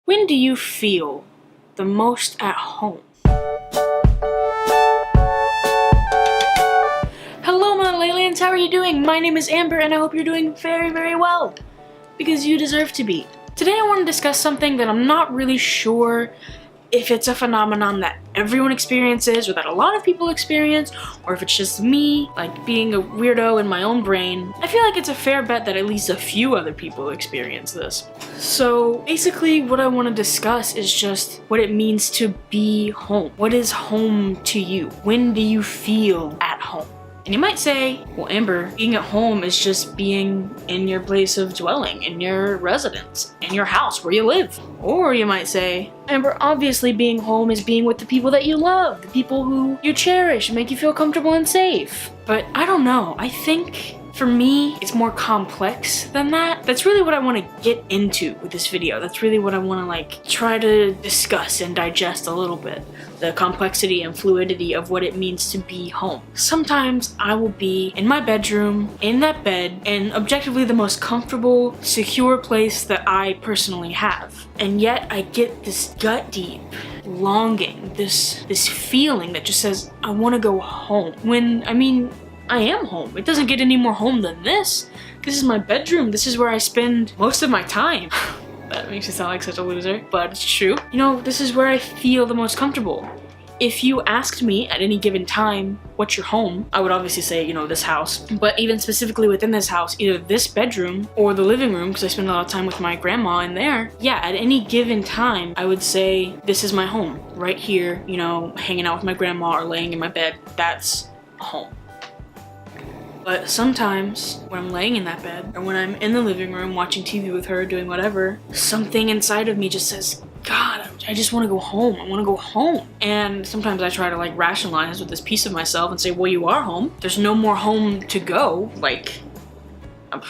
When do you feel the most at home? Hello my aliens, how are you doing? My name is Amber and I hope you're doing very, very well. Because you deserve to be. Today I want to discuss something that I'm not really sure if it's a phenomenon that everyone experiences or that a lot of people experience, or if it's just me, like being a weirdo in my own brain. I feel like it's a fair bet that at least a few other people experience this. So basically what I want to discuss is just what it means to be home. What is home to you? When do you feel at home? And you might say, well, Amber, being at home is just being in your place of dwelling, in your residence, in your house where you live. Or you might say, Amber, obviously being home is being with the people that you love, the people who you cherish and make you feel comfortable and safe. But I don't know, I think for me, it's more complex than that. That's really what I want to get into with this video. That's really what I want to try to discuss and digest a little bit. The complexity and fluidity of what it means to be home. Sometimes I will be in my bedroom, in that bed, and objectively the most comfortable, secure place that I personally have. And yet I get this gut deep longing, this feeling that just says, I want to go home. When, I am home. It doesn't get any more home than this. This is my bedroom. This is where I spend most of my time. That makes me sound like such a loser, but it's true. You know, this is where I feel the most comfortable. If you asked me at any given time, what's your home? I would obviously say, you know, this house. But even specifically within this house, either this bedroom or the living room, because I spend a lot of time with my grandma in there. Yeah, at any given time, I would say, this is my home. Right here, you know, hanging out with my grandma or laying in my bed, that's home. But sometimes, when I'm laying in that bed, or when I'm in the living room watching TV with her, doing whatever, something inside of me just says, God, I just want to go home. I want to go home. And sometimes I try to rationalize with this piece of myself and say, well, you are home. There's no more home to go. Do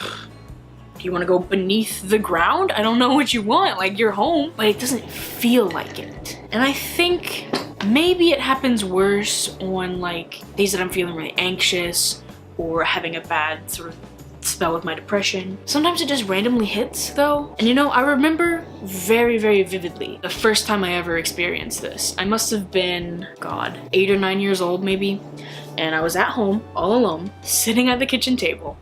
you want to go beneath the ground? I don't know what you want. You're home. But it doesn't feel like it. And I think maybe it happens worse on days that I'm feeling really anxious, or having a bad sort of spell with my depression. Sometimes it just randomly hits though. And you know, I remember very, very vividly the first time I ever experienced this. I must have been, God, 8 or 9 years old maybe. And I was at home, all alone, sitting at the kitchen table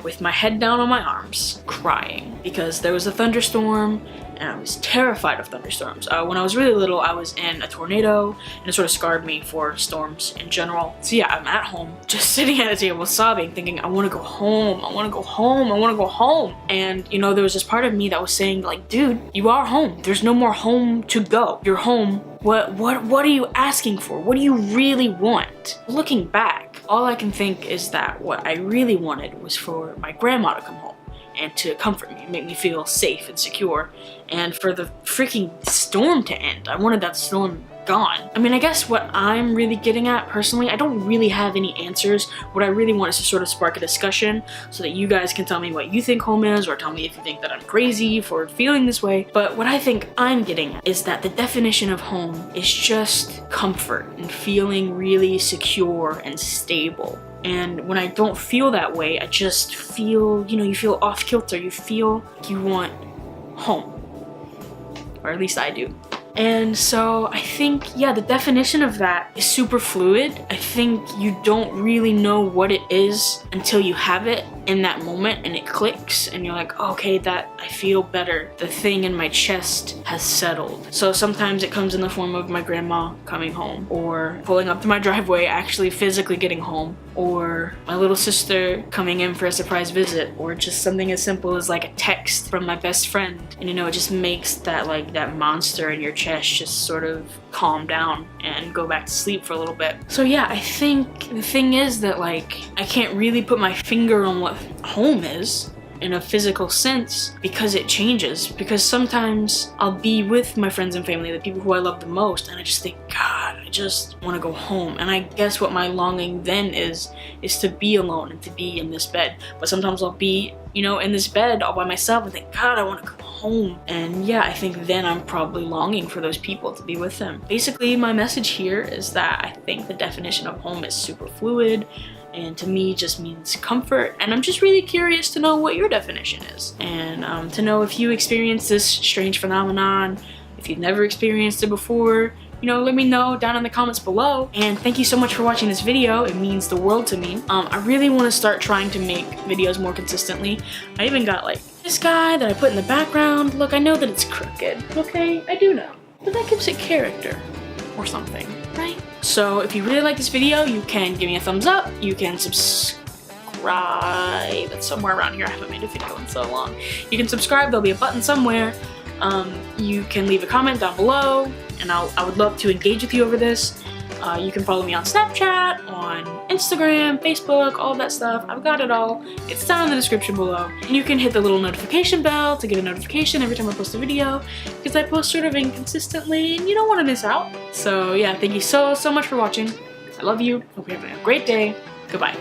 with my head down on my arms, crying because there was a thunderstorm and I was terrified of thunderstorms. When I was really little, I was in a tornado and it sort of scarred me for storms in general. So yeah, I'm at home, just sitting at a table sobbing, thinking, I want to go home, I want to go home, I want to go home. And you know, there was this part of me that was saying dude, you are home. There's no more home to go. You're home. What are you asking for? What do you really want? Looking back, all I can think is that what I really wanted was for my grandma to come home and to comfort me, make me feel safe and secure, and for the freaking storm to end. I wanted that storm gone. I guess what I'm really getting at personally, I don't really have any answers. What I really want is to sort of spark a discussion so that you guys can tell me what you think home is, or tell me if you think that I'm crazy for feeling this way. But what I think I'm getting at is that the definition of home is just comfort and feeling really secure and stable. And when I don't feel that way, I just feel, you feel off kilter. You feel like you want home. Or at least I do. And so I think, yeah, the definition of that is super fluid. I think you don't really know what it is until you have it in that moment and it clicks and you're like, oh, okay, that I feel better. The thing in my chest has settled. So sometimes it comes in the form of my grandma coming home, or pulling up to my driveway, actually physically getting home, or my little sister coming in for a surprise visit, or just something as simple as a text from my best friend. And you know, it just makes that that monster in your chest just sort of calm down and go back to sleep for a little bit. So yeah, I think the thing is that I can't really put my finger on what home is in a physical sense, because it changes. Because sometimes I'll be with my friends and family, the people who I love the most, and I just think, God, I just want to go home. And I guess what my longing then is to be alone and to be in this bed. But sometimes I'll be, in this bed all by myself and think, God, I want to go home. And yeah, I think then I'm probably longing for those people to be with them. Basically, my message here is that I think the definition of home is super fluid. and to me just means comfort, and I'm just really curious to know what your definition is, and to know if you experienced this strange phenomenon, if you've never experienced it before. You know, let me know down in the comments below. And thank you so much for watching this video. It means the world to me. I really want to start trying to make videos more consistently. I even got like this guy that I put in the background. Look, I know that it's crooked, okay? I do know. But that gives it character or something, right? So if you really like this video, you can give me a thumbs up. You can subscribe. It's somewhere around here. I haven't made a video in so long. You can subscribe. There'll be a button somewhere. You can leave a comment down below, and I would love to engage with you over this. You can follow me on Snapchat, on Instagram, Facebook, all that stuff. I've got it all. It's down in the description below. And you can hit the little notification bell to get a notification every time I post a video, because I post sort of inconsistently and you don't want to miss out. So yeah, thank you so much for watching. I love you. Hope you're having a great day. Goodbye.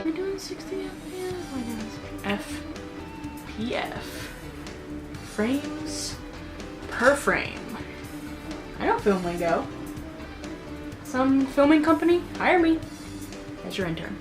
We're doing 60 FPF. Frames per frame. I don't film Lego. Some filming company, hire me as your intern.